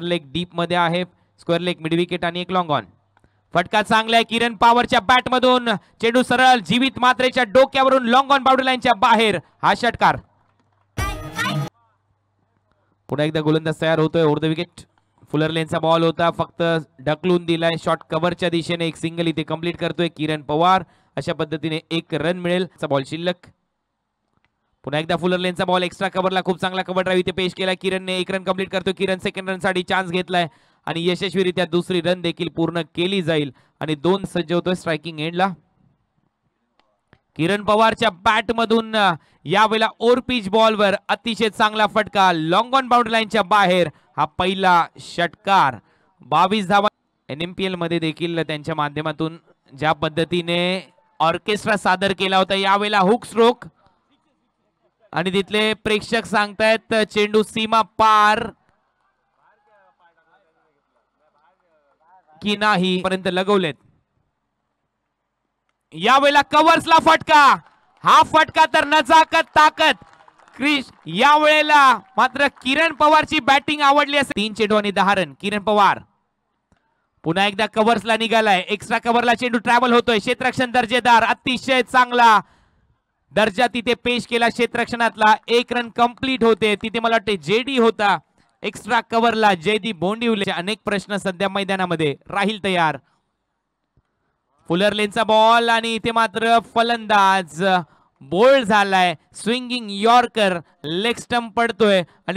Leg deep मध्ये आहे, square leg mid wicket आणि एक लॉंग ऑन. फटका चांगला आहे किरण पवारच्या बॅट मधून, चेंडू सरळ जीवित मात्रेच्या डोक्यावरून लॉंग ऑन बाउंड्री लाईनच्या बाहेर. हा षटकार. पुन्हा एकदा गोलंदाज तयार होतोय. Over the wicket. फुलर लेनचा बॉल होता, फक्त ढकलून दिलाय शॉट कव्हरच्या दिशेने. एक सिंगल इथे कंप्लीट करतोय किरण पवार. अशा पद्धतीने एक रन मिळेल. बॉल शिल्लक. पुन्हा एकदा फुलर लेनचा बॉल एक्स्ट्रा कव्हरला, खूप चांगला कव्हर ड्राईव्ह इथे पेश केला किरणने. एक रन कंप्लीट करतो किरण. सेकंड रन साठी चान्स घेतलाय आणि यशस्वीरित्या दुसरी रन देखील पूर्ण केली जाईल आणि 2 सज्ज होतोय स्ट्रायकिंग एंडला. किरण पवारच्या बॅट मधून यावेळेला ओव्हर पिच बॉलवर अतिशय चांगला फटका, लॉंग ऑन बाउंड्री लाईनच्या बाहेर. हा पहिला षटकार. 22 धावा. NMPL मध्ये देखील त्यांच्या माध्यमातून ज्या पद्धतीने ऑर्केस्ट्रा सादर केला होता, यावेळेला हुक स्ट्रोक आणि तिथले प्रेक्षक सांगतायत चेंडू सीमा पार की नाही पर्यंत लगवलेत. यावेळेला कव्हर्सला फटका. हा फटका तर नजाकत ताकद. क्रिश या वेळेला मात्र किरण पवारची बॅटिंग आवडली असेल. 3 चेंडू आणि 10 रन. किरण पवार पुन्हा एकदा कव्हर्सला निघालाय. एक्स्ट्रा कव्हरला चेंडू ट्रॅव्हल होतोय. क्षेत्ररक्षण दर्जेदार, अतिशय चांगला दर्जा तिथे पेश केला क्षेत्ररक्षणातला. 1 रन कंप्लीट होते. तिथे मला वाटते JD होता. एक्स्ट्रा कव्हरला जयदीप बोंडिवले. अनेक प्रश्न सध्या मैदानामध्ये. राहील तयार. फुलर लेनचा बॉल आणि इथे मात्र फलंदाज बोल्ड झालाय. स्विंगिंग यॉर्कर लेग स्टंप पडतोय आणि